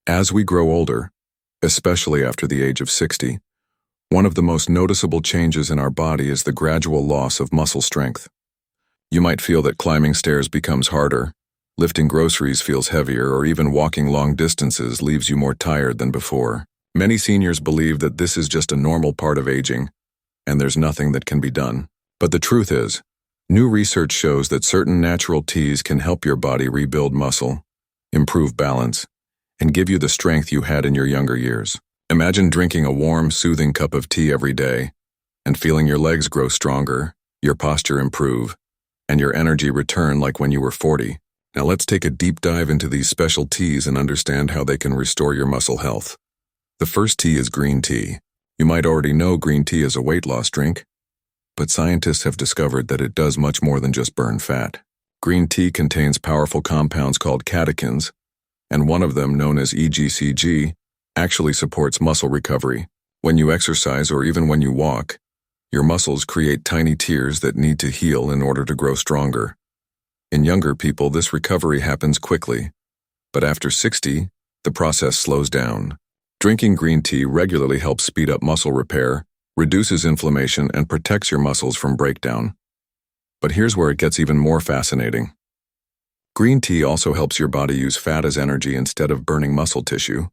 As we grow older, especially after the age of 60, one of the most noticeable changes in our body is the gradual loss of muscle strength. You might feel that climbing stairs becomes harder, lifting groceries feels heavier, or even walking long distances leaves you more tired than before. Many seniors believe that this is just a normal part of aging, and there's nothing that can be done. But the truth is, new research shows that certain natural teas can help your body rebuild muscle, improve balance, and give you the strength you had in your younger years. Imagine drinking a warm, soothing cup of tea every day and feeling your legs grow stronger, your posture improve, and your energy return like when you were 40. Now let's take a deep dive into these special teas and understand how they can restore your muscle health. The first tea is green tea. You might already know green tea is a weight loss drink, but scientists have discovered that it does much more than just burn fat. Green tea contains powerful compounds called catechins, and one of them, known as EGCG, actually supports muscle recovery. When you exercise or even when you walk, your muscles create tiny tears that need to heal in order to grow stronger. In younger people, this recovery happens quickly, but after 60, the process slows down. Drinking green tea regularly helps speed up muscle repair, reduces inflammation, and protects your muscles from breakdown. But here's where it gets even more fascinating. Green tea also helps your body use fat as energy instead of burning muscle tissue.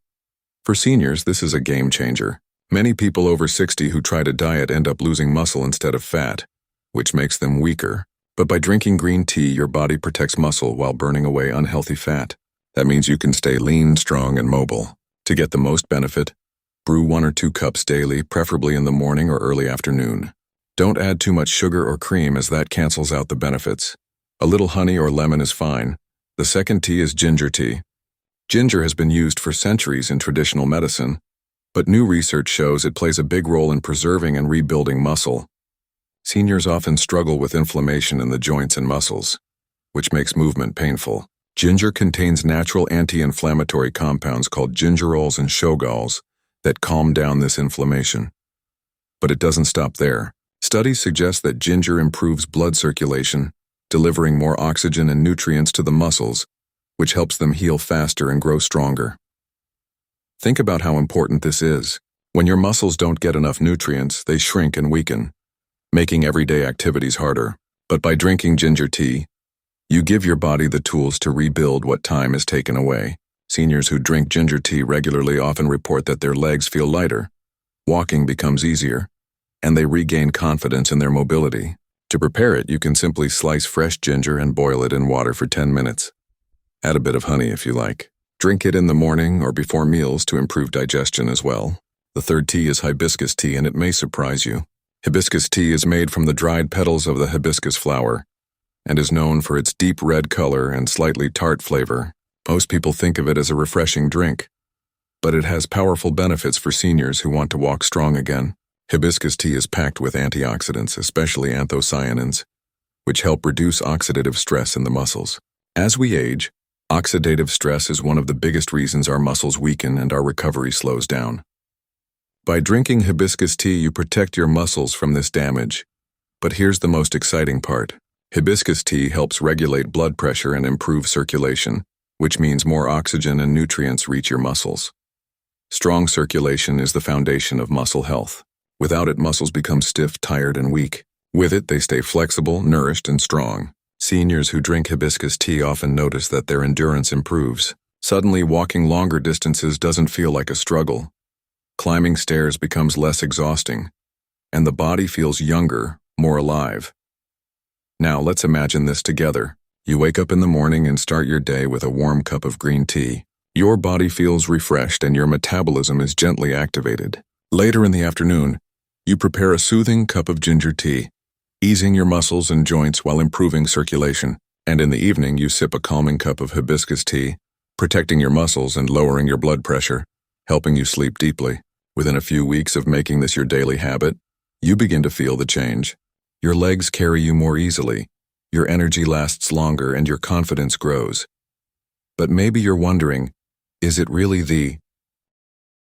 For seniors, this is a game changer. Many people over 60 who try to diet end up losing muscle instead of fat, which makes them weaker. But by drinking green tea, your body protects muscle while burning away unhealthy fat. That means you can stay lean, strong, and mobile. To get the most benefit, brew 1 or 2 cups daily, preferably in the morning or early afternoon. Don't add too much sugar or cream, as that cancels out the benefits. A little honey or lemon is fine. The second tea is ginger tea. Ginger has been used for centuries in traditional medicine, but new research shows it plays a big role in preserving and rebuilding muscle. Seniors often struggle with inflammation in the joints and muscles, which makes movement painful. Ginger contains natural anti-inflammatory compounds called gingerols and shogals that calm down this inflammation. But it doesn't stop there. Studies suggest that ginger improves blood circulation, delivering more oxygen and nutrients to the muscles, which helps them heal faster and grow stronger. Think about how important this is. When your muscles don't get enough nutrients, they shrink and weaken, making everyday activities harder. But by drinking ginger tea, you give your body the tools to rebuild what time is taken away. Seniors who drink ginger tea regularly often report that their legs feel lighter, walking becomes easier, and they regain confidence in their mobility. To prepare it, you can simply slice fresh ginger and boil it in water for 10 minutes. Add a bit of honey if you like. Drink it in the morning or before meals to improve digestion as well. The third tea is hibiscus tea, and it may surprise you. Hibiscus tea is made from the dried petals of the hibiscus flower and is known for its deep red color and slightly tart flavor. Most people think of it as a refreshing drink, but it has powerful benefits for seniors who want to walk strong again. Hibiscus tea is packed with antioxidants, especially anthocyanins, which help reduce oxidative stress in the muscles. As we age, oxidative stress is one of the biggest reasons our muscles weaken and our recovery slows down. By drinking hibiscus tea, you protect your muscles from this damage. But here's the most exciting part. Hibiscus tea helps regulate blood pressure and improve circulation, which means more oxygen and nutrients reach your muscles. Strong circulation is the foundation of muscle health. Without it, muscles become stiff, tired, and weak. With it, they stay flexible, nourished, and strong. Seniors who drink hibiscus tea often notice that their endurance improves. Suddenly, walking longer distances doesn't feel like a struggle. Climbing stairs becomes less exhausting, and the body feels younger, more alive. Now let's imagine this together. You wake up in the morning and start your day with a warm cup of green tea. Your body feels refreshed and your metabolism is gently activated. Later in the afternoon, you prepare a soothing cup of ginger tea, easing your muscles and joints while improving circulation. And in the evening, you sip a calming cup of hibiscus tea, protecting your muscles and lowering your blood pressure, helping you sleep deeply. Within a few weeks of making this your daily habit, you begin to feel the change. Your legs carry you more easily, your energy lasts longer, and your confidence grows. But maybe you're wondering, is it really the